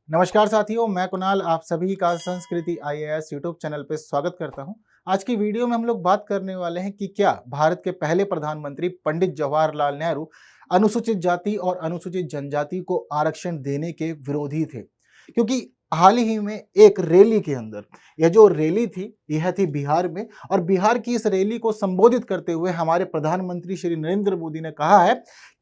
नमस्कार साथियों, मैं कुणाल आप सभी का संस्कृति आईएएस यूट्यूब चैनल पे स्वागत करता हूं। आज की वीडियो में हम लोग बात करने वाले हैं कि क्या भारत के पहले प्रधानमंत्री पंडित जवाहरलाल नेहरू अनुसूचित जाति और अनुसूचित जनजाति को आरक्षण देने के विरोधी थे। क्योंकि हाल ही में एक रैली के अंदर, यह जो रैली थी यह थी बिहार में, और बिहार की इस रैली को संबोधित करते हुए हमारे प्रधानमंत्री श्री नरेंद्र मोदी ने कहा है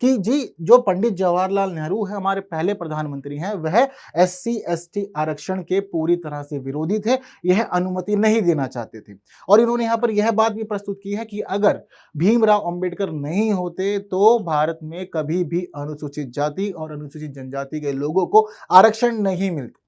कि जी, जो पंडित जवाहरलाल नेहरू है हमारे पहले प्रधानमंत्री हैं, वह एससी एसटी आरक्षण के पूरी तरह से विरोधी थे, यह अनुमति नहीं देना चाहते थे। और इन्होंने यहाँ पर यह बात भी प्रस्तुत की है कि अगर भीमराव अंबेडकर नहीं होते तो भारत में कभी भी अनुसूचित जाति और अनुसूचित जनजाति के लोगों को आरक्षण नहीं मिलता।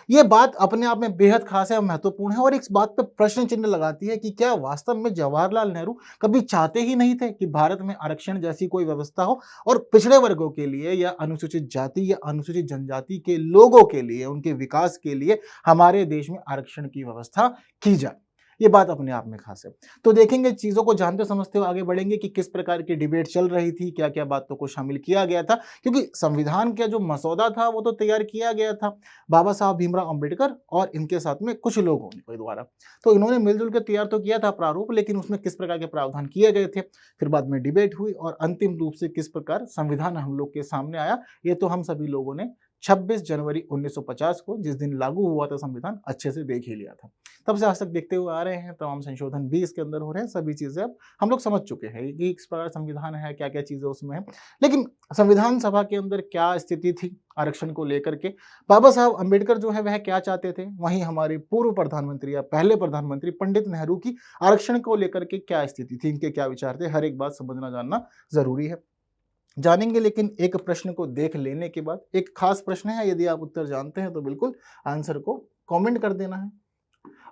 ये बात अपने आप में बेहद खास है और महत्वपूर्ण है, और इस बात पर प्रश्न चिन्ह लगाती है कि क्या वास्तव में जवाहरलाल नेहरू कभी चाहते ही नहीं थे कि भारत में आरक्षण जैसी कोई व्यवस्था हो और पिछड़े वर्गों के लिए या अनुसूचित जाति या अनुसूचित जनजाति के लोगों के लिए, उनके विकास के लिए हमारे देश में आरक्षण की व्यवस्था की जाए। ये बात अपने आप में खास है। तो देखेंगे, चीजों को जानते समझते हुए आगे बढ़ेंगे कि किस प्रकार की डिबेट चल रही थी, क्या क्या बातों को शामिल किया गया था। क्योंकि संविधान का जो मसौदा था वो तो तैयार किया गया था बाबा साहब भीमराव अंबेडकर और इनके साथ में कुछ लोगों के द्वारा। तो इन्होंने मिलजुल कर तैयार तो किया था प्रारूप, लेकिन उसमें किस प्रकार के प्रावधान किए गए थे, फिर बाद में डिबेट हुई और अंतिम रूप से किस प्रकार संविधान हम लोग के सामने आया, ये तो हम सभी लोगों ने 26 जनवरी 1950 को, जिस दिन लागू हुआ था संविधान, अच्छे से देख ही लिया था। तब से आज तक देखते हुए आ रहे हैं, तमाम संशोधन भी इसके अंदर हो रहे हैं, सभी चीजें अब हम लोग समझ चुके हैं कि इस प्रकार संविधान है, क्या क्या चीजें उसमें है। लेकिन संविधान सभा के अंदर क्या स्थिति थी आरक्षण को लेकर के, बाबा साहब अम्बेडकर जो है वह क्या चाहते थे, वहीं हमारे पूर्व प्रधानमंत्री या पहले प्रधानमंत्री पंडित नेहरू की आरक्षण को लेकर के क्या स्थिति थी, इनके क्या विचार थे, हर एक बात समझना जानना जरूरी है। जानेंगे, लेकिन एक प्रश्न को देख लेने के बाद, एक खास प्रश्न है, यदि आप उत्तर जानते हैं तो बिल्कुल आंसर को कमेंट कर देना है।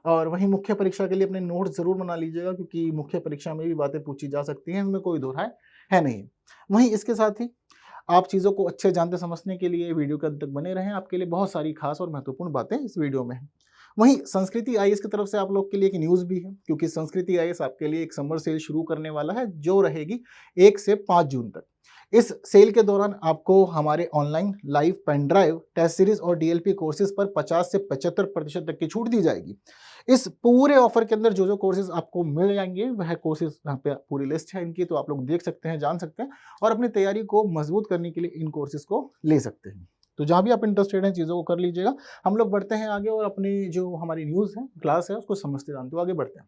और वहीं मुख्य परीक्षा के लिए अपने नोट्स जरूर बना लीजिएगा, क्योंकि मुख्य परीक्षा में भी बातें पूछी जा सकती हैं, इनमें कोई दो राय है नहीं। वहीं इसके साथ ही आप चीज़ों को अच्छे जानते समझने के लिए वीडियो के अंत तक बने रहें, आपके लिए बहुत सारी खास और महत्वपूर्ण बातें इस वीडियो में हैं। वहीं संस्कृति आईएएस की तरफ से आप लोग के लिए एक न्यूज़ भी है, क्योंकि संस्कृति आईएएस आपके लिए एक समर सेल शुरू करने वाला है, जो रहेगी 1 से 5 जून तक। इस सेल के दौरान आपको हमारे online live pen drive, test series और डीएलपी कोर्सेज पर 50 से 75% तक की छूट दी जाएगी। इस पूरे ऑफर के अंदर जो जो कोर्सेज आपको मिल जाएंगे, वह कोर्सेज यहाँ पे पूरी लिस्ट है इनकी, तो आप लोग देख सकते हैं, जान सकते हैं और अपनी तैयारी को मजबूत करने के लिए इन कोर्सेज को ले सकते हैं। तो जहाँ भी आप इंटरेस्टेड हैं, चीज़ों को कर लीजिएगा। हम लोग बढ़ते हैं आगे और अपनी जो हमारी न्यूज़ है, क्लास है, उसको समझते जानते हुए आगे बढ़ते हैं।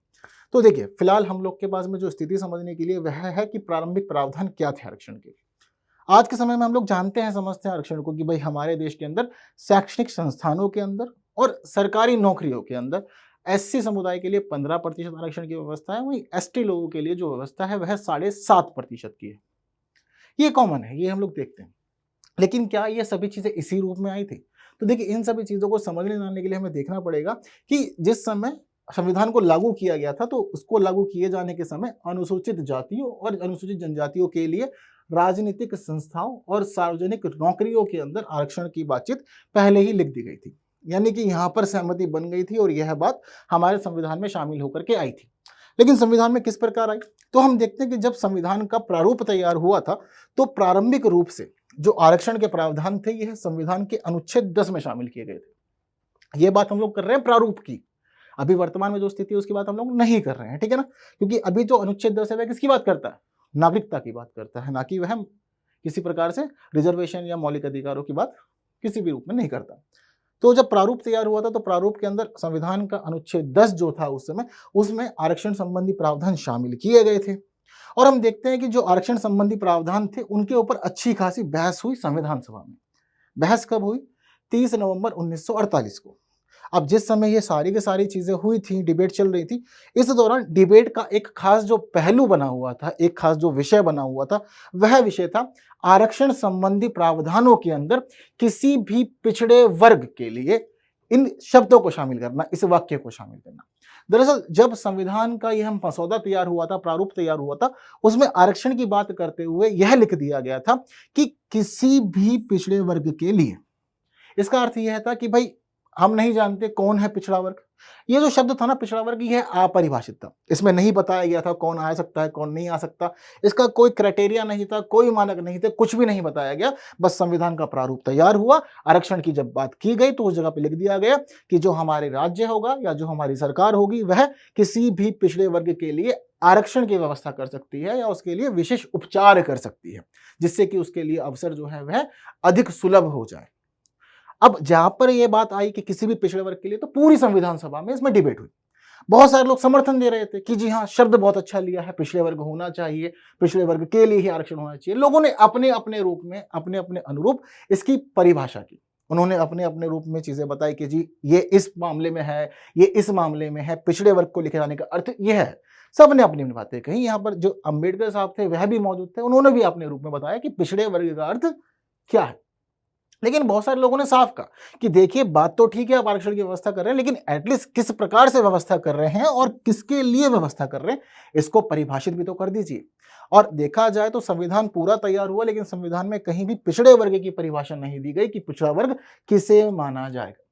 तो देखिए, फिलहाल हम लोग के पास में जो स्थिति समझने के लिए वह है कि प्रारंभिक प्रावधान क्या थे आरक्षण के। आज के समय में हम लोग जानते हैं, समझते हैं आरक्षण को कि भाई हमारे देश के अंदर शैक्षणिक संस्थानों के अंदर और सरकारी नौकरियों के अंदर एससी समुदाय के लिए 15% आरक्षण की व्यवस्था है, वहीं एसटी लोगों के लिए जो व्यवस्था है वह 7.5% की है। ये कॉमन है, ये हम लोग देखते हैं। लेकिन क्या ये सभी चीजें इसी रूप में आई थी? तो देखिए, इन सभी चीजों को समझने जानने के लिए हमें देखना पड़ेगा कि जिस समय संविधान को लागू किया गया था, तो उसको लागू किए जाने के समय अनुसूचित जातियों और अनुसूचित जनजातियों के लिए राजनीतिक संस्थाओं और सार्वजनिक नौकरियों के अंदर आरक्षण की बातचीत पहले ही लिख दी गई थी, यानी कि यहाँ पर सहमति बन गई थी और यह बात हमारे संविधान में शामिल होकर के आई थी। लेकिन संविधान में किस प्रकार आई, तो हम देखते हैं कि जब संविधान का प्रारूप तैयार हुआ था, तो प्रारंभिक रूप से जो आरक्षण के प्रावधान थे, यह संविधान के अनुच्छेद 10 में शामिल किए गए थे। ये बात हम लोग कर रहे हैं प्रारूप की, अभी वर्तमान में जो स्थिति है उसकी बात हम लोग नहीं कर रहे हैं, ठीक है ना। क्योंकि अभी जो अनुच्छेद 10 है वह किसकी बात करता है, नागरिकता की बात करता है, ना कि वह किसी प्रकार से रिजर्वेशन या मौलिक अधिकारों की बात किसी भी रूप में नहीं करता। तो जब प्रारूप तैयार हुआ था, तो प्रारूप के अंदर संविधान का अनुच्छेद 10 जो था उस समय, उसमें आरक्षण संबंधी प्रावधान शामिल किए गए थे। और हम देखते हैं कि जो आरक्षण संबंधी प्रावधान थे, उनके ऊपर अच्छी खासी बहस हुई संविधान सभा में। बहस कब हुई? 30 नवंबर 1948 को। अब जिस समय ये सारी की सारी चीजें हुई थी, डिबेट चल रही थी, इस दौरान डिबेट का एक खास जो पहलू बना हुआ था, एक खास जो विषय बना हुआ था, वह विषय था आरक्षण संबंधी प्रावधानों के अंदर किसी भी पिछड़े वर्ग के लिए इन शब्दों को शामिल करना, इस वाक्य को शामिल करना। दरअसल जब संविधान का यह मसौदा तैयार हुआ था, प्रारूप तैयार हुआ था, उसमें आरक्षण की बात करते हुए यह लिख दिया गया था कि किसी भी पिछड़े वर्ग के लिए। इसका अर्थ यह था कि भाई हम नहीं जानते कौन है पिछड़ा वर्ग। ये जो शब्द था ना पिछड़ा वर्ग, ये अपरिभाषित था। इसमें नहीं बताया गया था कौन आ सकता है कौन नहीं आ सकता, इसका कोई क्राइटेरिया नहीं था, कोई मानक नहीं थे, कुछ भी नहीं बताया गया। बस संविधान का प्रारूप तैयार हुआ, आरक्षण की जब बात की गई तो उस जगह पे लिख दिया गया कि जो हमारे राज्य होगा या जो हमारी सरकार होगी वह किसी भी पिछड़े वर्ग के लिए आरक्षण की व्यवस्था कर सकती है या उसके लिए विशेष उपचार कर सकती है, जिससे कि उसके लिए अवसर जो है वह अधिक सुलभ हो जाए। अब जहां पर यह बात आई कि किसी भी पिछड़े वर्ग के लिए, तो पूरी संविधान सभा में इसमें डिबेट हुई। बहुत सारे लोग समर्थन दे रहे थे कि जी हाँ, शब्द बहुत अच्छा लिया है, पिछड़े वर्ग होना चाहिए, पिछड़े वर्ग के लिए ही आरक्षण होना चाहिए। लोगों ने अपने अपने रूप में, अपने अपने अनुरूप इसकी परिभाषा की। उन्होंने अपने अपने रूप में चीजें बताई कि जी ये इस मामले में है, ये इस मामले में है, पिछड़े वर्ग को लिखे जाने का अर्थ यह है। सबने अपनी अपनी बातें कही। यहाँ पर जो अंबेडकर साहब थे वह भी मौजूद थे, उन्होंने भी अपने रूप में बताया कि पिछड़े वर्ग का अर्थ क्या है। लेकिन बहुत सारे लोगों ने साफ कहा कि देखिए बात तो ठीक है, आप आरक्षण की व्यवस्था कर रहे हैं, लेकिन एटलीस्ट किस प्रकार से व्यवस्था कर रहे हैं और किसके लिए व्यवस्था कर रहे हैं, इसको परिभाषित भी तो कर दीजिए। और देखा जाए तो संविधान पूरा तैयार हुआ, लेकिन संविधान में कहीं भी पिछड़े वर्ग की परिभाषा नहीं दी गई कि पिछड़ा वर्ग किसे माना जाएगा।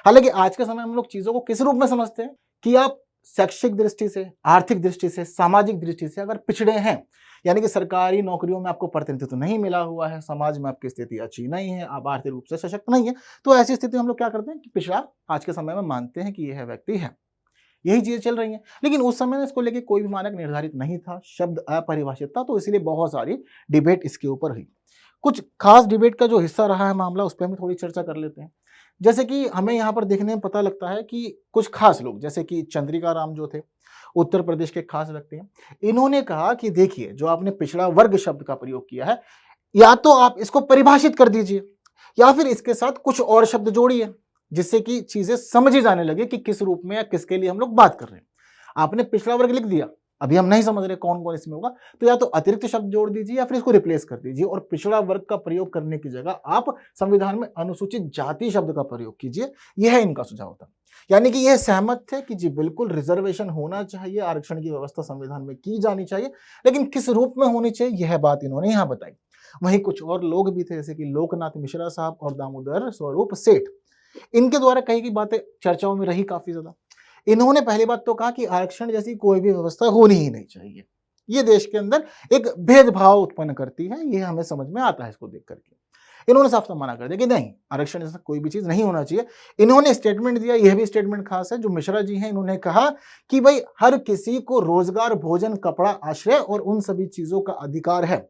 हालांकि आज के समय में हम लोग चीजों को किस रूप में समझते हैं कि आप शैक्षिक दृष्टि से, आर्थिक दृष्टि से, सामाजिक दृष्टि से अगर पिछड़े हैं, यानी कि सरकारी नौकरियों में आपको प्रतिनिधित्व नहीं मिला हुआ है, समाज में आपकी स्थिति अच्छी नहीं है, आप आर्थिक रूप से सशक्त नहीं है, तो ऐसी स्थिति हम लोग क्या करते हैं कि पिछड़ा आज के समय में मानते हैं कि यह व्यक्ति है। यही चीजें चल रही हैं। लेकिन उस समय में इसको लेके कोई भी मानक निर्धारित नहीं था, शब्द अपरिभाषित था, तो इसीलिए बहुत सारी डिबेट इसके ऊपर हुई। कुछ खास डिबेट का जो हिस्सा रहा है मामला, उस पर हम थोड़ी चर्चा कर लेते हैं। जैसे कि हमें यहाँ पर देखने में पता लगता है कि कुछ खास लोग, जैसे कि चंद्रिका राम जो थे, उत्तर प्रदेश के खास व्यक्ति हैं, इन्होंने कहा कि देखिए जो आपने पिछड़ा वर्ग शब्द का प्रयोग किया है, या तो आप इसको परिभाषित कर दीजिए या फिर इसके साथ कुछ और शब्द जोड़िए, जिससे कि चीजें समझी जाने लगे कि किस रूप में या किसके लिए हम लोग बात कर रहे हैं। आपने पिछड़ा वर्ग लिख दिया, अभी हम नहीं समझ रहे कौन कौन इसमें होगा, तो या तो अतिरिक्त शब्द जोड़ दीजिए या फिर इसको रिप्लेस कर दीजिए, और पिछड़ा वर्ग का प्रयोग करने की जगह आप संविधान में अनुसूचित जाति शब्द का प्रयोग कीजिए। यह इनका सुझाव था। यानी कि यह सहमत थे कि जी बिल्कुल रिजर्वेशन होना चाहिए, आरक्षण की व्यवस्था संविधान में की जानी चाहिए, लेकिन किस रूप में होनी चाहिए यह बात इन्होंने यहाँ बताई। वहीं कुछ और लोग भी थे, जैसे कि लोकनाथ मिश्रा साहब और दामोदर स्वरूप सेठ, इनके द्वारा कही गई बातें चर्चाओं में रही काफी ज्यादा। इन्होंने पहली बात तो कहा कि आरक्षण जैसी कोई भी व्यवस्था होनी ही नहीं चाहिए, ये देश के अंदर एक भेदभाव उत्पन्न करती है, ये हमें समझ में आता है इसको देख करके। इन्होंने साफ साफ मना कर दिया कि नहीं, आरक्षण जैसा कोई भी चीज नहीं होना चाहिए। इन्होंने स्टेटमेंट दिया, यह भी स्टेटमेंट खास है, जो मिश्रा जी हैं, इन्होंने कहा कि भाई हर किसी को रोजगार, भोजन, कपड़ा, आश्रय और उन सभी चीजों का अधिकार है,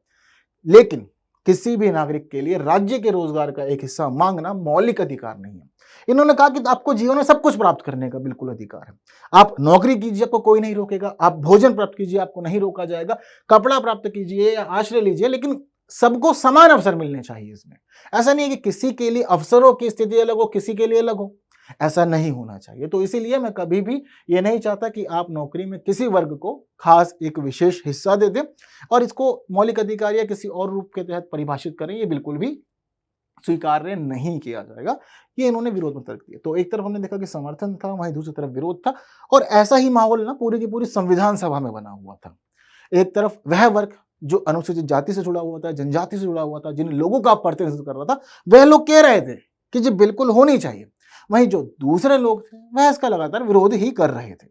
लेकिन किसी भी नागरिक के लिए राज्य के रोजगार का एक हिस्सा मांगना मौलिक अधिकार नहीं है। इन्होंने कहा कि आपको जीवन में सब कुछ प्राप्त करने का बिल्कुल अधिकार है। आप नौकरी कीजिए, आपको कोई नहीं रोकेगा, आप भोजन प्राप्त कीजिए, आपको नहीं रोका जाएगा, कपड़ा प्राप्त कीजिए या आश्रय लीजिए, लेकिन सबको समान अवसर मिलने चाहिए इसमें। ऐसा नहीं है कि किसी के लिए अवसरों की स्थिति अलग हो, किसी के लिए अलग हो, ऐसा नहीं होना चाहिए। तो इसीलिए मैं कभी भी ये नहीं चाहता कि आप नौकरी में किसी वर्ग को खास एक विशेष हिस्सा दे दें और इसको मौलिक अधिकार या किसी और रूप के तहत परिभाषित करें, ये बिल्कुल भी स्वीकार्य नहीं किया जाएगा। ये इन्होंने विरोध में तर्क दिया। तो एक तरफ हमने देखा कि समर्थन था, वहीं दूसरी तरफ विरोध था, और ऐसा ही माहौल ना पूरी की पूरी संविधान सभा में बना हुआ था। एक तरफ वह वर्ग जो अनुसूचित जाति से जुड़ा हुआ था, जनजाति से जुड़ा हुआ था, जिन लोगों का प्रतिनिधित्व कर रहा था, वह लोग कह रहे थे कि जी बिल्कुल होनी चाहिए। वहीं जो दूसरे लोग थे वह इसका लगातार विरोध ही कर रहे थे।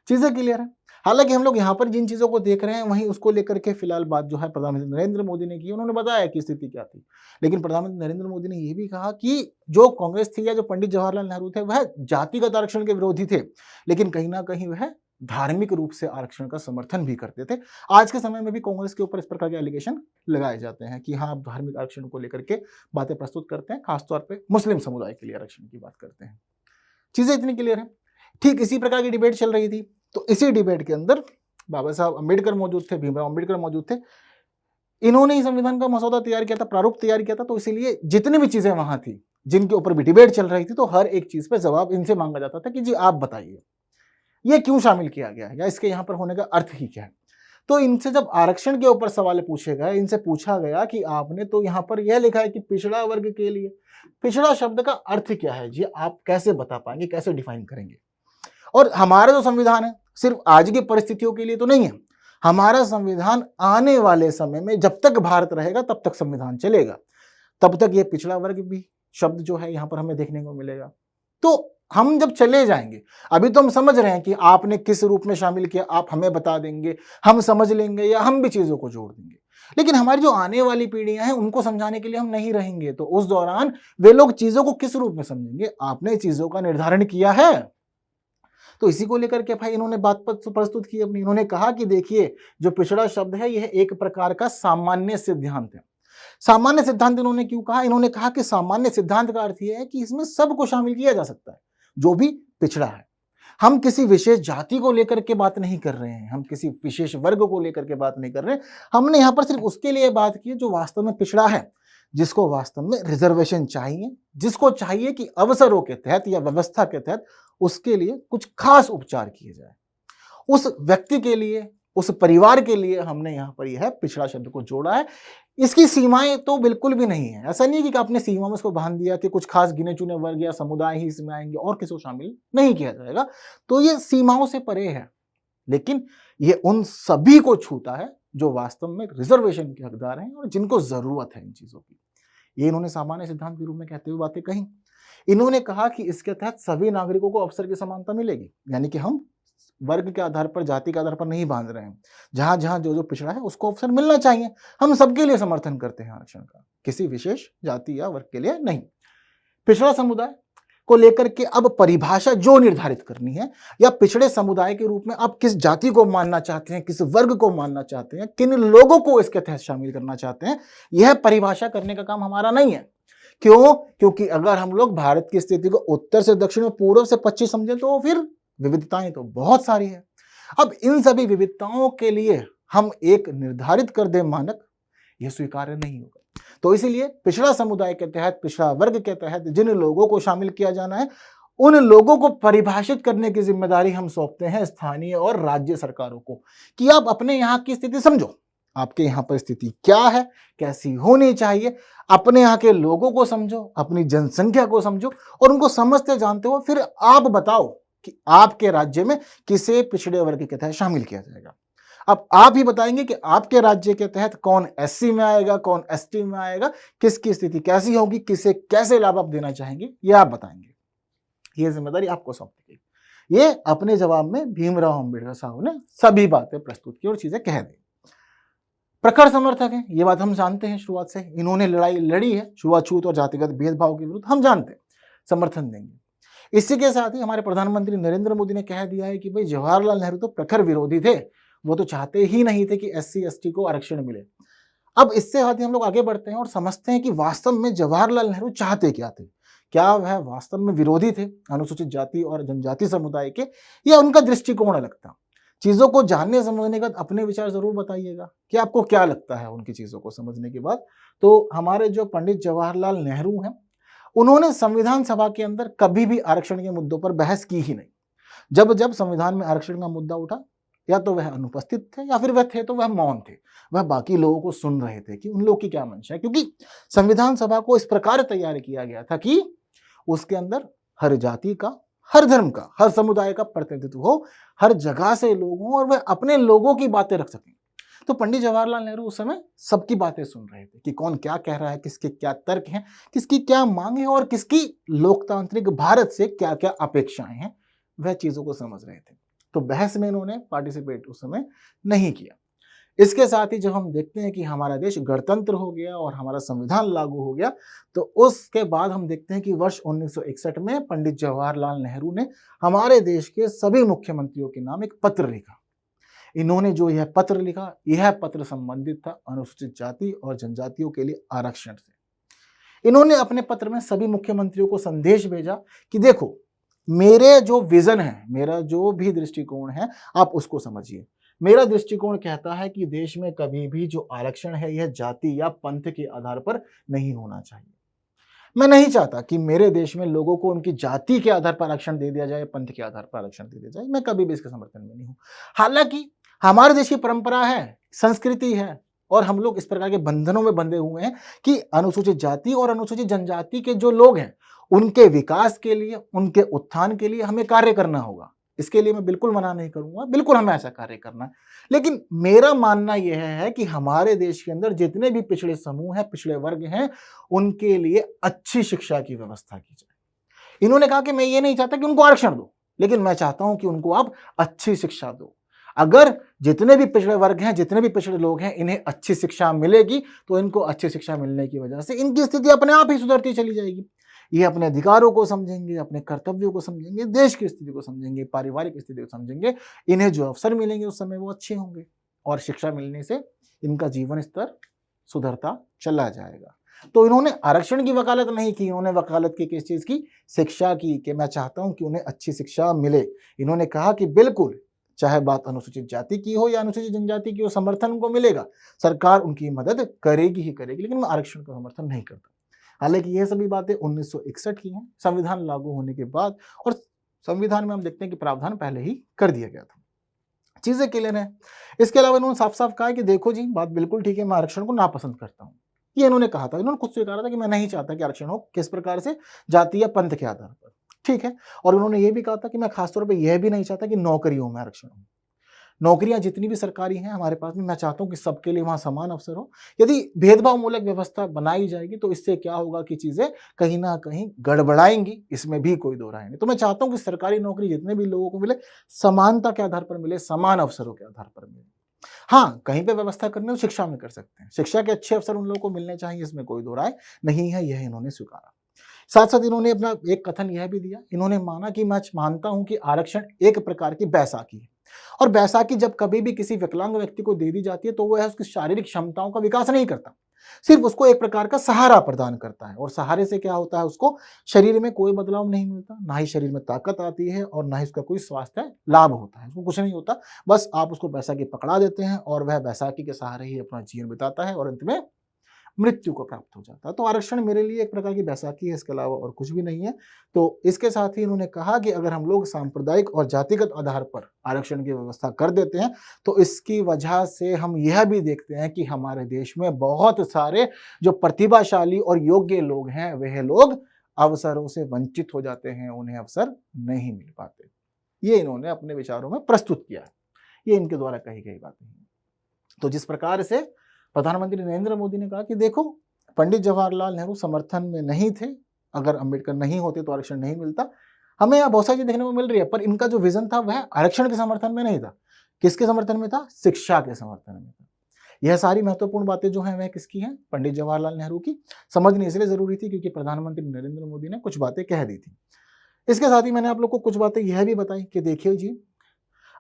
चीजें क्लियर है। हालांकि हम लोग यहाँ पर जिन चीजों को देख रहे हैं वहीं उसको लेकर के फिलहाल बात जो है प्रधानमंत्री नरेंद्र मोदी ने की, उन्होंने बताया कि स्थिति क्या थी। लेकिन प्रधानमंत्री नरेंद्र मोदी ने यह भी कहा कि जो कांग्रेस थी या जो पंडित जवाहरलाल नेहरू थे वह जातिगत आरक्षण के विरोधी थे, लेकिन कहीं ना कहीं वह धार्मिक रूप से आरक्षण का समर्थन भी करते थे। आज के समय में भी कांग्रेस के ऊपर इस प्रकार के एलिगेशन लगाए जाते हैं कि हाँ, आप धार्मिक आरक्षण को लेकर के बातें प्रस्तुत करते हैं, खासतौर पर मुस्लिम समुदाय के लिए आरक्षण की बात करते हैं। चीजें इतनी क्लियर है। ठीक इसी प्रकार की डिबेट चल रही थी, तो इसी डिबेट के अंदर बाबा साहब अम्बेडकर मौजूद थे, भीमराव अम्बेडकर मौजूद थे। इन्होंने ही संविधान का मसौदा तैयार किया था, प्रारूप तैयार किया था, तो इसीलिए जितनी भी चीजें वहां थी जिनके ऊपर भी डिबेट चल रही थी, तो हर एक चीज पे जवाब इनसे मांगा जाता था कि जी आप बताइए ये क्यों शामिल किया गया है या इसके यहाँ पर होने का अर्थ ही क्या है। तो इनसे जब आरक्षण के ऊपर सवाल पूछे गए, इनसे पूछा गया कि आपने तो यहाँ पर यह लिखा है कि पिछड़ा वर्ग के लिए, पिछड़ा शब्द का अर्थ क्या है जी, आप कैसे बता पाएंगे, कैसे डिफाइन करेंगे। और हमारा जो संविधान है सिर्फ आज की परिस्थितियों के लिए तो नहीं है, हमारा संविधान आने वाले समय में जब तक भारत रहेगा तब तक संविधान चलेगा, तब तक ये पिछड़ा वर्ग भी शब्द जो है यहाँ पर हमें देखने को मिलेगा। तो हम जब चले जाएंगे, अभी तो हम समझ रहे हैं कि आपने किस रूप में शामिल किया, आप हमें बता देंगे, हम समझ लेंगे या हम भी चीजों को जोड़ देंगे, लेकिन हमारी जो आने वाली पीढ़ियां हैं उनको समझाने के लिए हम नहीं रहेंगे, तो उस दौरान वे लोग चीजों को किस रूप में समझेंगे? आपने चीजों का निर्धारण किया है। तो इसी को लेकर के भाई इन्होंने बात प्रस्तुत की अपनी। इन्होंने कहा कि देखिए, जो पिछड़ा शब्द है यह एक प्रकार का सामान्य सिद्धांत है। सामान्य सिद्धांत इन्होंने क्यों कहा? इन्होंने कहा कि सामान्य सिद्धांत का अर्थ यह है कि इसमें सबको शामिल किया जा सकता है जो भी पिछड़ा है। हम किसी विशेष जाति को लेकर के बात नहीं कर रहे हैं, हम किसी विशेष वर्ग को लेकर के बात नहीं कर रहे हैं। हमने यहां पर सिर्फ उसके लिए बात की जो वास्तव में पिछड़ा है, जिसको वास्तव में रिजर्वेशन चाहिए, जिसको चाहिए कि अवसरों के तहत या व्यवस्था के तहत उसके लिए कुछ खास उपचार किए जाए। उस व्यक्ति के लिए, उस परिवार के लिए हमने यहाँ पर यह पिछड़ा शब्द को जोड़ा है। इसकी सीमाएं तो बिल्कुल भी नहीं है। ऐसा नहीं है कि आपने सीमा में उसको बांध दिया कि कुछ खास गिने चुने वर्ग या समुदाय ही इसमें आएंगे और किसी को शामिल नहीं किया जाएगा। तो ये सीमाओं से परे है, लेकिन ये उन सभी को छूता है जो वास्तव में रिजर्वेशन के हकदार हैं और जिनको जरूरत है इन चीजों की। ये इन्होंने सामान्य सिद्धांत के रूप में कहते हुए बातें कही। इन्होंने कहा कि इसके तहत सभी नागरिकों को अवसर की समानता मिलेगी, यानी कि हम वर्ग के आधार पर, जाति के आधार पर नहीं बांध रहे हैं। जहां जहां जो जो पिछड़ा है उसको अवसर मिलना चाहिए। हम सबके लिए समर्थन करते हैं आरक्षण का, किसी विशेष जाति या वर्ग के लिए नहीं। पिछड़ा समुदाय को लेकर के अब परिभाषा जो निर्धारित करनी है, या पिछड़े समुदाय के रूप में आप किस जाति को मानना चाहते हैं, किस वर्ग को मानना चाहते हैं, किन लोगों को इसके तहत शामिल करना चाहते हैं, यह परिभाषा करने का काम हमारा नहीं है। क्यों? क्योंकि अगर हम लोग भारत की स्थिति को उत्तर से दक्षिण में, पूर्व से पश्चिम समझें तो फिर विविधताएं तो बहुत सारी है। अब इन सभी विविधताओं के लिए हम एक निर्धारित कर दे मानक, यह स्वीकार्य नहीं होगा। तो इसीलिए पिछड़ा समुदाय के तहत, पिछड़ा वर्ग के तहत जिन लोगों को शामिल किया जाना है, उन लोगों को परिभाषित करने की जिम्मेदारी हम सौंपते हैं स्थानीय और राज्य सरकारों को, कि आप अपने यहाँ की स्थिति समझो, आपके यहाँ पर स्थिति क्या है, कैसी होनी चाहिए, अपने यहाँ के लोगों को समझो, अपनी जनसंख्या को समझो, और उनको समझते जानते हो फिर आप बताओ कि आपके राज्य में किसे पिछड़े वर्ग के तहत शामिल किया जाएगा। अब आप ही बताएंगे कि आपके राज्य के तहत कौन एससी में आएगा, कौन एसटी में आएगा, किसकी स्थिति कैसी होगी, किसे कैसे लाभ आप देना चाहेंगे, ये आप बताएंगे। ये जिम्मेदारी आपको सौंप दी गई। ये अपने जवाब में भीमराव अम्बेडकर साहब ने सभी बातें प्रस्तुत की और चीजें कह दी। प्रखर समर्थक हैं, ये बात हम जानते हैं, शुरुआत से इन्होंने लड़ाई लड़ी है छुआछूत और जातिगत भेदभाव के विरुद्ध, हम जानते हैं, समर्थन देंगे। इसी के साथ ही हमारे प्रधानमंत्री नरेंद्र मोदी ने कह दिया है कि भाई जवाहरलाल नेहरू तो प्रखर विरोधी थे, वो तो चाहते ही नहीं थे कि एससी एसटी को आरक्षण मिले। अब इससे साथ ही हम लोग आगे बढ़ते हैं और समझते हैं कि वास्तव में जवाहरलाल नेहरू चाहते क्या थे। क्या वह वास्तव में विरोधी थे अनुसूचित जाति और जनजाति समुदाय के, या उनका दृष्टिकोण अलग था? चीजों को जानने समझने के बाद अपने विचार जरूर बताइएगा कि आपको क्या लगता है उनकी चीजों को समझने के बाद। तो हमारे जो पंडित जवाहरलाल नेहरू हैं, उन्होंने संविधान सभा के अंदर कभी भी आरक्षण के मुद्दों पर बहस की ही नहीं। जब जब संविधान में आरक्षण का मुद्दा उठा, या तो वह अनुपस्थित थे या फिर वह थे तो वह मौन थे, वह बाकी लोगों को सुन रहे थे कि उन लोगों की क्या मंशा है। क्योंकि संविधान सभा को इस प्रकार तैयार किया गया था कि उसके अंदर हर जाति का, हर धर्म का, हर समुदाय का प्रतिनिधित्व हो, हर जगह से लोग हों और वह अपने लोगों की बातें रख सकें। तो पंडित जवाहरलाल नेहरू उस समय सबकी बातें सुन रहे थे कि कौन क्या कह रहा है, किसके क्या तर्क हैं, किसकी क्या मांग है और किसकी लोकतांत्रिक भारत से क्या क्या अपेक्षाएं हैं, वह चीजों को समझ रहे थे। तो बहस में इन्होंने पार्टिसिपेट उस समय नहीं किया। इसके साथ ही जब हम देखते हैं कि हमारा देश गणतंत्र हो गया और हमारा संविधान लागू हो गया, तो उसके बाद हम देखते हैं कि वर्ष 1961 में पंडित जवाहरलाल नेहरू ने हमारे देश के सभी मुख्यमंत्रियों के नाम एक पत्र लिखा। इन्होंने जो यह पत्र लिखा, यह पत्र संबंधित था अनुसूचित जाति और जनजातियों के लिए आरक्षण से। इन्होंने अपने पत्र में सभी मुख्यमंत्रियों को संदेश भेजा कि देखो, मेरे जो विजन है, मेरा जो भी दृष्टिकोण है, आप उसको समझिए। मेरा दृष्टिकोण कहता है कि देश में कभी भी जो आरक्षण है यह जाति या पंथ के आधार पर नहीं होना चाहिए। मैं नहीं चाहता कि मेरे देश में लोगों को उनकी जाति के आधार पर आरक्षण दे दिया जाए, पंथ के आधार पर आरक्षण दे दिया जाए। मैं कभी भी इसके समर्थन में नहीं हूं। हालांकि हमारे देश की परंपरा है, संस्कृति है, और हम लोग इस प्रकार के बंधनों में बंधे हुए हैं कि अनुसूचित जाति और अनुसूचित जनजाति के जो लोग हैं उनके विकास के लिए, उनके उत्थान के लिए हमें कार्य करना होगा। इसके लिए मैं बिल्कुल मना नहीं करूंगा, बिल्कुल हमें ऐसा कार्य करना है। लेकिन मेरा मानना यह है कि हमारे देश के अंदर जितने भी पिछड़े समूह हैं, पिछड़े वर्ग हैं, उनके लिए अच्छी शिक्षा की व्यवस्था की जाए। इन्होंने कहा कि मैं ये नहीं चाहता कि उनको आरक्षण दो, लेकिन मैं चाहता हूं कि उनको आप अच्छी शिक्षा दो। अगर जितने भी पिछड़े वर्ग हैं, जितने भी पिछड़े लोग हैं, इन्हें अच्छी शिक्षा मिलेगी तो इनको अच्छी शिक्षा मिलने की वजह से इनकी स्थिति अपने आप ही सुधरती चली जाएगी। ये अपने अधिकारों को समझेंगे, अपने कर्तव्यों को समझेंगे, देश की स्थिति को समझेंगे, पारिवारिक स्थिति को समझेंगे। इन्हें जो अवसर मिलेंगे उस समय वो अच्छे होंगे और शिक्षा मिलने से इनका जीवन स्तर सुधरता चला जाएगा। तो इन्होंने आरक्षण की वकालत नहीं की, इन्होंने वकालत की किस चीज की? शिक्षा की, कि मैं चाहता हूं कि उन्हें अच्छी शिक्षा मिले। इन्होंने कहा कि बिल्कुल, चाहे बात अनुसूचित जाति की हो या अनुसूचित जनजाति की हो, समर्थन उनको मिलेगा, सरकार उनकी मदद करेगी ही करेगी, लेकिन मैं आरक्षण का समर्थन नहीं करता। हालांकि ये सभी बातें 1961 की हैं, संविधान लागू होने के बाद, और संविधान में हम देखते हैं कि प्रावधान पहले ही कर दिया गया था। चीजें क्लियर है। इसके अलावा इन्होंने साफ साफ कहा कि देखो जी, बात बिल्कुल ठीक है, मैं आरक्षण को नापसंद करता हूँ। ये इन्होंने कहा था, इन्होंने खुद स्वीकारा था कि मैं नहीं चाहता कि आरक्षण हो, किस प्रकार से? जाति या पंथ के आधार पर, ठीक है। और उन्होंने ये भी कहा था कि मैं खासतौर पर यह भी नहीं चाहता कि नौकरियों में आरक्षण हो। नौकरियां जितनी भी सरकारी हैं हमारे पास में, मैं चाहता हूं कि सबके लिए वहां समान अवसर हो। यदि भेदभाव मूलक व्यवस्था बनाई जाएगी तो इससे क्या होगा कि चीजें कहीं ना कहीं गड़बड़ाएंगी, इसमें भी कोई दो राय नहीं। तो मैं चाहता हूं कि सरकारी नौकरी जितने भी लोगों को मिले, समानता के आधार पर मिले, समान अवसरों के आधार पर मिले। हाँ, कहीं पे व्यवस्था करनी हो शिक्षा में कर सकते हैं, शिक्षा के अच्छे अवसर उन लोगों को मिलने चाहिए, इसमें कोई दो राय नहीं है, यह इन्होंने स्वीकारा। साथ साथ इन्होंने अपना एक कथन यह भी दिया, इन्होंने माना कि मैं मानता हूं कि आरक्षण एक प्रकार की बैसाखी है, और बैसाखी जब कभी भी किसी विकलांग व्यक्ति को दे दी जाती है तो वह उसकी शारीरिक क्षमताओं का विकास नहीं करता, सिर्फ उसको एक प्रकार का सहारा प्रदान करता है। और सहारे से क्या होता है? उसको शरीर में कोई बदलाव नहीं मिलता, ना ही शरीर में ताकत आती है और ना ही उसका कोई स्वास्थ्य लाभ होता है, उसको कुछ नहीं होता। बस आप उसको बैसाखी पकड़ा देते हैं और वह बैसाखी के सहारे ही अपना जीवन बिताता है और अंत में मृत्यु को प्राप्त हो जाता है। तो आरक्षण मेरे लिए एक प्रकार की बैसाखी है, इसके अलावा और कुछ भी नहीं है। तो इसके साथ ही इन्होंने कहा कि अगर हम लोग सांप्रदायिक और जातिगत आधार पर आरक्षण की व्यवस्था कर देते हैं तो इसकी वजह से हम यह भी देखते हैं कि हमारे देश में बहुत सारे जो प्रतिभाशाली और योग्य लोग हैं, वह लोग अवसरों से वंचित हो जाते हैं, उन्हें अवसर नहीं मिल पाते। ये इन्होंने अपने विचारों में प्रस्तुत किया है, ये इनके द्वारा कही गई बातें हैं। तो जिस प्रकार से प्रधानमंत्री नरेंद्र मोदी ने कहा कि देखो, पंडित जवाहरलाल नेहरू समर्थन में नहीं थे, अगर अंबेडकर नहीं होते तो आरक्षण नहीं मिलता। हमें यहाँ बहुत सारी चीज देखने को मिल रही है, पर इनका जो विजन था वह आरक्षण के समर्थन में नहीं था। किसके समर्थन में था? शिक्षा के समर्थन में था। यह सारी महत्वपूर्ण बातें जो हैं वह किसकी हैं? पंडित जवाहरलाल नेहरू की। समझनी इसलिए जरूरी थी क्योंकि प्रधानमंत्री नरेंद्र मोदी ने कुछ बातें कह दी थी। इसके साथ ही मैंने आप लोग को कुछ बातें यह भी बताई कि देखिए जी,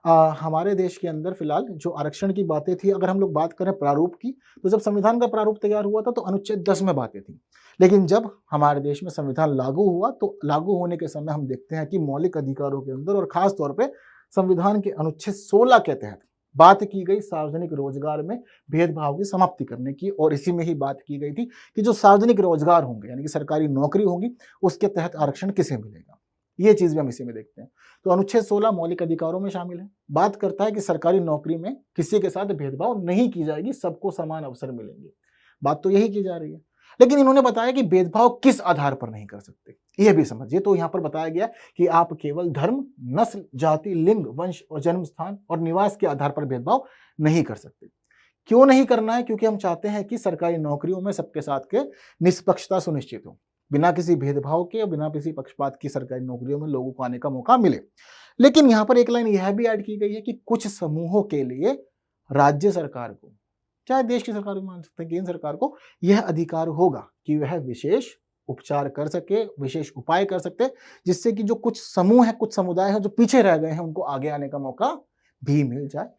हमारे देश के अंदर फिलहाल जो आरक्षण की बातें थी, अगर हम लोग बात करें प्रारूप की, तो जब संविधान का प्रारूप तैयार हुआ था तो अनुच्छेद 10 में बातें थी। लेकिन जब हमारे देश में संविधान लागू हुआ तो लागू होने के समय हम देखते हैं कि मौलिक अधिकारों के अंदर और खास तौर पे संविधान के अनुच्छेद 16 के तहत बात की गई सार्वजनिक रोजगार में भेदभाव की समाप्ति करने की, और इसी में ही बात की गई थी कि जो सार्वजनिक रोजगार होंगे यानी कि सरकारी नौकरी होगी, उसके तहत आरक्षण किसे मिलेगा। ये चीज भी हम इसी में देखते हैं। तो अनुच्छेद 16 मौलिक अधिकारों में शामिल है, बात करता है कि सरकारी नौकरी में किसी के साथ भेदभाव नहीं की जाएगी, सबको समान अवसर मिलेंगे। बात तो यही की जा रही है, लेकिन इन्होंने बताया कि भेदभाव किस आधार पर नहीं कर सकते, यह भी समझिए। तो यहां पर बताया गया कि आप केवल धर्म, नस्ल, जाति, लिंग, वंश और जन्म स्थान और निवास के आधार पर भेदभाव नहीं कर सकते। क्यों नहीं करना है? क्योंकि हम चाहते हैं कि सरकारी नौकरियों में सबके साथ के निष्पक्षता सुनिश्चित हो, बिना किसी भेदभाव के और बिना किसी पक्षपात की सरकारी नौकरियों में लोगों को आने का मौका मिले। लेकिन यहां पर एक लाइन यह भी ऐड की गई है कि कुछ समूहों के लिए राज्य सरकार को, चाहे देश की सरकार को मान सकते हैं, केंद्र सरकार को यह अधिकार होगा कि वह विशेष उपचार कर सके, विशेष उपाय कर सकते, जिससे कि जो कुछ समूह है, कुछ समुदाय है जो पीछे रह गए हैं, उनको आगे आने का मौका भी मिल जाए।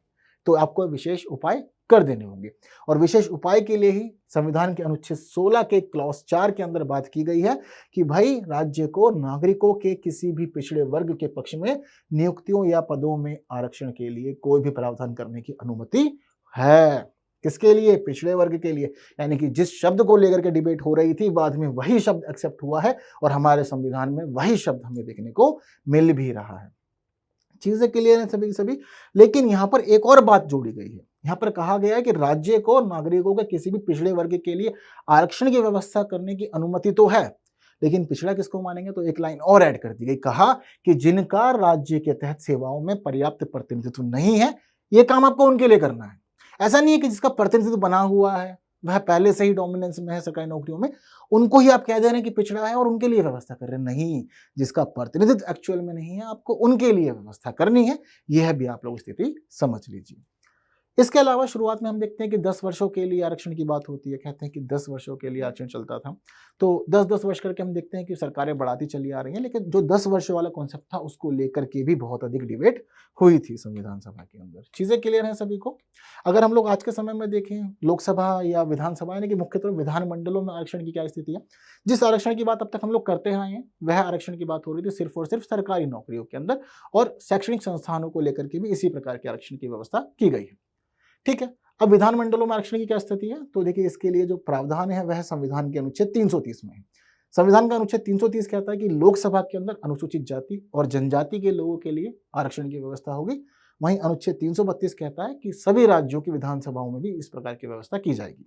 तो आपको विशेष उपाय कर देने होंगे, और विशेष उपाय के लिए ही संविधान के अनुच्छेद 16 के क्लॉज 4 के अंदर बात की गई है कि भाई राज्य को नागरिकों के किसी भी पिछड़े वर्ग के पक्ष में नियुक्तियों या पदों में आरक्षण के लिए कोई भी प्रावधान करने की अनुमति है। किसके लिए? पिछड़े वर्ग के लिए। यानी कि जिस शब्द को लेकर के डिबेट हो रही थी, बाद में वही शब्द एक्सेप्ट हुआ है और हमारे संविधान में वही शब्द हमें देखने को मिल भी रहा है। चीजें क्लियर है सभी सभी। लेकिन यहाँ पर एक और बात जोड़ी गई है, यहाँ पर कहा गया है कि राज्य को नागरिकों के किसी भी पिछड़े वर्ग के लिए आरक्षण की व्यवस्था करने की अनुमति तो है, लेकिन पिछड़ा किसको मानेंगे? तो एक लाइन और ऐड कर दी गई, कहा कि जिनका राज्य के तहत सेवाओं में पर्याप्त प्रतिनिधित्व नहीं है, ये काम आपको उनके लिए करना है। ऐसा नहीं है कि जिसका प्रतिनिधित्व बना हुआ है वह पहले से ही डोमिनेंस में है सरकारी नौकरियों में, उनको ही आप कह दे रहे हैं कि पिछड़ा है और उनके लिए व्यवस्था कर रहे हैं। नहीं, जिसका प्रतिनिधित्व एक्चुअल में नहीं है, आपको उनके लिए व्यवस्था करनी है। यह भी आप लोग स्थिति समझ लीजिए। इसके अलावा शुरुआत में हम देखते हैं कि 10 वर्षों के लिए आरक्षण की बात होती है, कहते हैं कि 10 वर्षों के लिए आरक्षण चलता था। तो 10-10 वर्ष करके हम देखते हैं कि सरकारें बढ़ाती चली आ रही हैं, लेकिन जो 10 वर्ष वाला कॉन्सेप्ट था उसको लेकर के भी बहुत अधिक डिबेट हुई थी संविधान सभा के अंदर। चीजें क्लियर हैं सभी को? अगर हम लोग आज के समय में देखें, लोकसभा या विधानसभा यानी कि मुख्यतः विधानमंडलों में आरक्षण की क्या स्थिति है, जिस आरक्षण की बात अब तक हम लोग करते आए हैं वह आरक्षण की बात हो रही थी सिर्फ और सिर्फ सरकारी नौकरियों के अंदर, और शैक्षणिक संस्थानों को लेकर के भी इसी प्रकार के आरक्षण की व्यवस्था की गई है। ठीक है, अब विधानमंडलों में आरक्षण की क्या स्थिति है? तो देखिए, इसके लिए जो प्रावधान है वह संविधान के अनुच्छेद 330 में है। संविधान का अनुच्छेद 330 कहता है कि लोकसभा के अंदर अनुसूचित जाति और जनजाति के लोगों के लिए आरक्षण की व्यवस्था होगी। वहीं अनुच्छेद 332 कहता है कि सभी राज्यों की विधानसभाओं में भी इस प्रकार की व्यवस्था की जाएगी,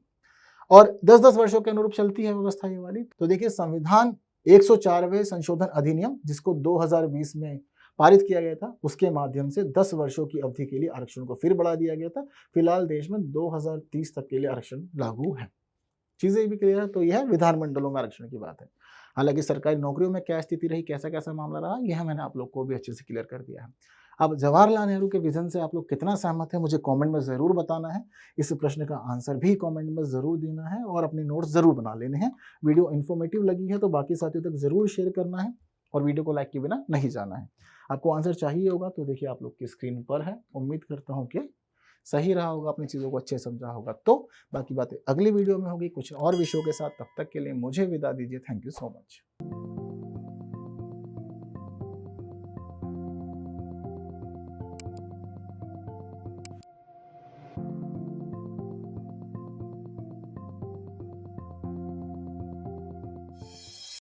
और 10-10 वर्षों के अनुरूप चलती है व्यवस्था ये वाली। तो देखिए, संविधान 104वें संशोधन अधिनियम, जिसको 2020 में पारित किया गया था, उसके माध्यम से 10 वर्षों की अवधि के लिए आरक्षण को फिर बढ़ा दिया गया था। फिलहाल देश में 2030 तक के लिए आरक्षण लागू है। चीजें भी क्लियर है? तो यह विधानमंडलों में आरक्षण की बात है। हालांकि सरकारी नौकरियों में क्या स्थिति रही, कैसा कैसा मामला रहा, यह मैंने आप लोग को भी अच्छे से क्लियर कर दिया है। अब जवाहरलाल नेहरू के विजन से आप लोग कितना सहमत है, मुझे कमेंट में जरूर बताना है। इस प्रश्न का आंसर भी कमेंट में जरूर देना है और अपने नोट्स जरूर बना लेने हैं। वीडियो इन्फॉर्मेटिव लगी है तो बाकी साथियों तक जरूर शेयर करना है और वीडियो को लाइक किए बिना नहीं जाना है। आपको आंसर चाहिए होगा तो देखिए, आप लोग की स्क्रीन पर है। उम्मीद करता हूँ कि सही रहा होगा, अपनी चीज़ों को अच्छे समझा होगा। तो बाकी बातें अगली वीडियो में होगी कुछ और विषयों के साथ। तब तक के लिए मुझे विदा दीजिए। Thank you so much.